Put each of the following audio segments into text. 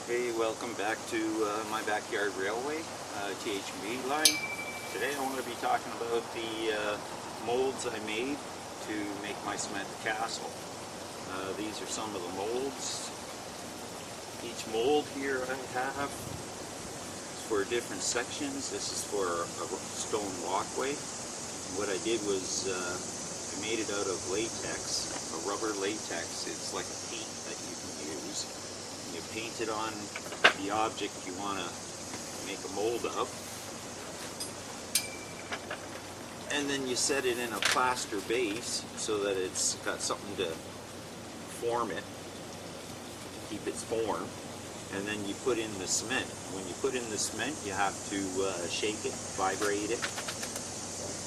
Hey, welcome back to my Backyard Railway THB line. Today I want to be talking about the molds I made to make my cement castle. These are some of the molds. Each mold here I have is for different sections. This is for a stone walkway. What I did was I made it out of latex, a rubber latex. It's like a paint that you can use. You paint it on the object you want to make a mold of, and then you set it in a plaster base so that it's got something to form it, keep its form, and then you put in the cement. When you put in the cement, you have to shake it, vibrate it,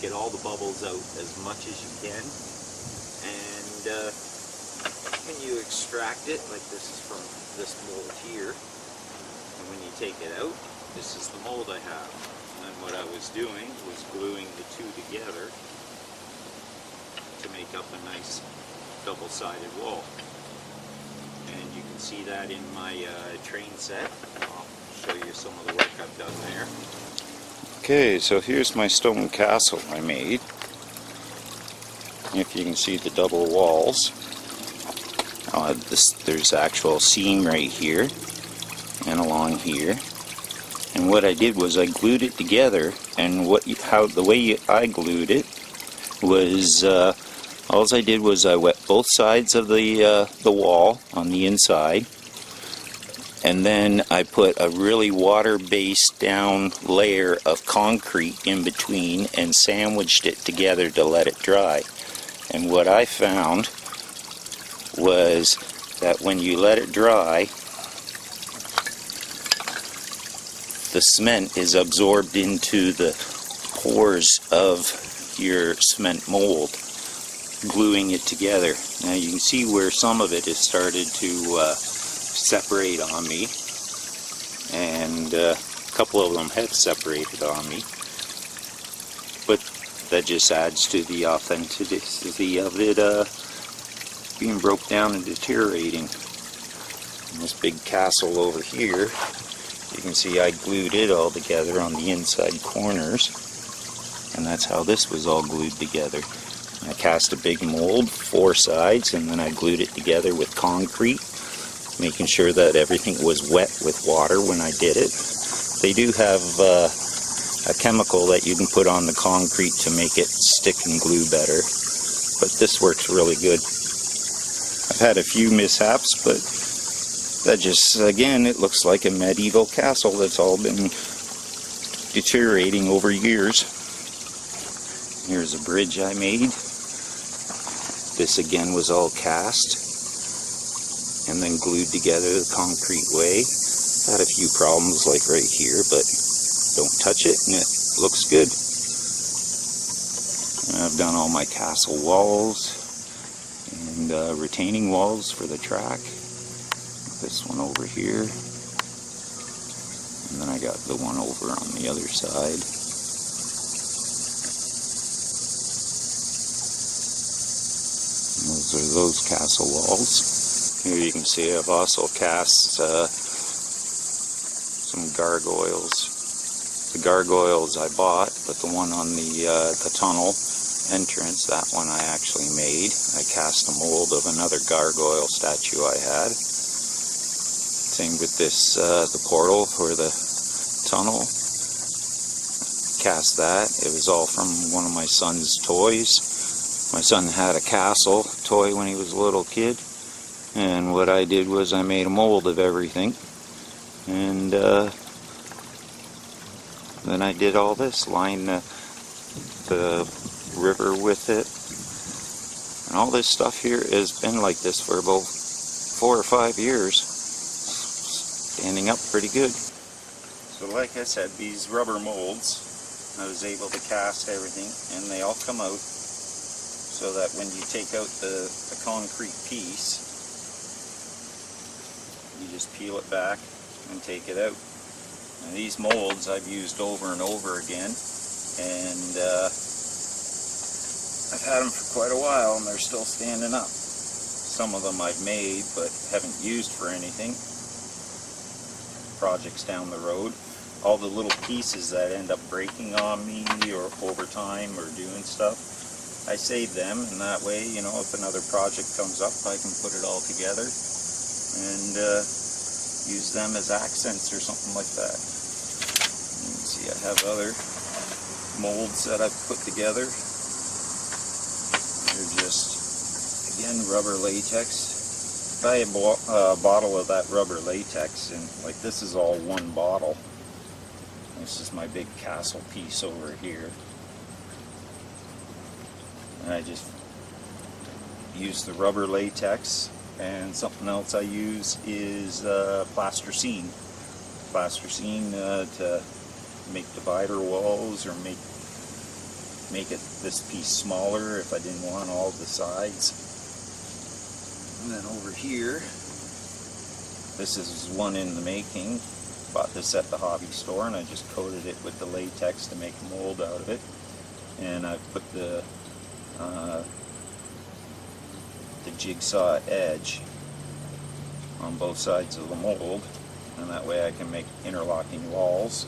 get all the bubbles out as much as you can, and when you extract it, like this is from this mold here, and when you take it out, this is the mold I have. And what I was doing was gluing the two together to make up a nice double-sided wall. And you can see that in my train set. I'll show you some of the work I've done there. Okay, so here's my stone castle I made. If you can see the double walls. There's actual seam right here and along here, and what I did was I glued it together, and the way I glued it was all I did was I wet both sides of the wall on the inside, and then I put a really water-based down layer of concrete in between and sandwiched it together to let it dry. And what I found was that when you let it dry, the cement is absorbed into the pores of your cement mold, gluing it together. Now you can see where some of it has started to separate on me, and a couple of them have separated on me, but that just adds to the authenticity of it being broke down and deteriorating. And this big castle over here, you can see I glued it all together on the inside corners, and that's how this was all glued together. I cast a big mold, 4 sides, and then I glued it together with concrete, making sure that everything was wet with water when I did it. They do have a chemical that you can put on the concrete to make it stick and glue better, but this works really good. I've had a few mishaps, but that just, again, it looks like a medieval castle that's all been deteriorating over years. Here's a bridge I made. This again was all cast and then glued together the concrete way. Had a few problems like right here, but don't touch it and it looks good. And I've done all my castle walls and retaining walls for the track. This one over here, and then I got the one over on the other side. And those are those castle walls. Here you can see I've also cast some gargoyles. The gargoyles I bought, but the one on the tunnel entrance, that one I actually made. I cast a mold of another gargoyle statue I had. Same with this, the portal for the tunnel. Cast that. It was all from one of my son's toys. My son had a castle toy when he was a little kid, and what I did was I made a mold of everything, and then I did all this, lined the river with it, and all this stuff here has been like this for about 4 or 5 years, standing up pretty good. So like I said, these rubber molds, I was able to cast everything, and they all come out so that when you take out the concrete piece, you just peel it back and take it out. And these molds I've used over and over again, and I've had them for quite a while and they're still standing up. Some of them I've made but haven't used for anything. projects down the road. All the little pieces that end up breaking on me or over time or doing stuff, I save them, and that way, you know, if another project comes up, I can put it all together and use them as accents or something like that. You can see I have other molds that I've put together. They're just, again, rubber latex. Buy a bottle of that rubber latex, and like this is all one bottle. This is my big castle piece over here. And I just use the rubber latex, and something else I use is plasticine. Plasticine to make divider walls or make it this piece smaller if I didn't want all the sides. And then over here, this is one in the making. Bought this at the hobby store, and I just coated it with the latex to make a mold out of it. And I put the jigsaw edge on both sides of the mold, and that way I can make interlocking walls.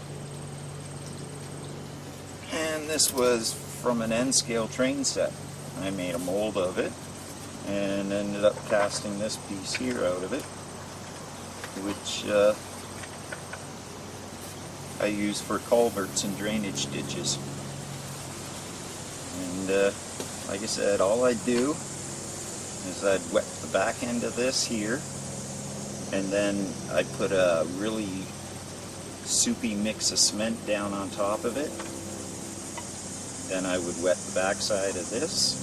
And this was from an N-scale train set. I made a mold of it and ended up casting this piece here out of it, which I use for culverts and drainage ditches. And like I said, all I do is I'd wet the back end of this here, and then I put a really soupy mix of cement down on top of it. Then I would wet the back side of this,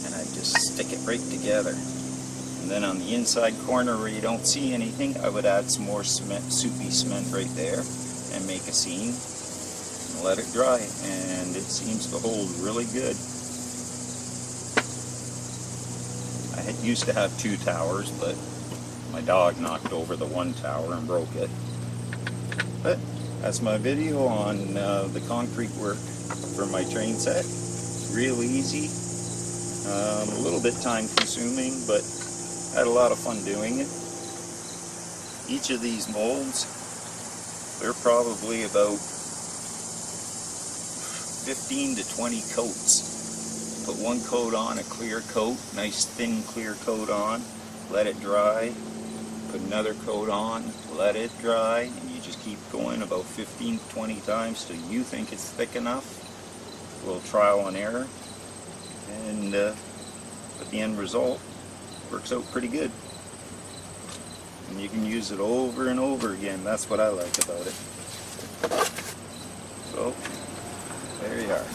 and I just stick it right together. And then on the inside corner where you don't see anything, I would add some more cement, soupy cement right there, and make a seam and let it dry, and it seems to hold really good. I used to have 2 towers, but my dog knocked over the one tower and broke it. But that's my video on the concrete work for my train set. Real easy, a little bit time consuming, but I had a lot of fun doing it. Each of these molds, they're probably about 15 to 20 coats. Put one coat on, a clear coat, nice thin clear coat on, let it dry, put another coat on, let it dry, and you just keep going about 15 to 20 times till you think it's thick enough. A little trial and error, and but the end result works out pretty good. And you can use it over and over again. That's what I like about it. So, there you are.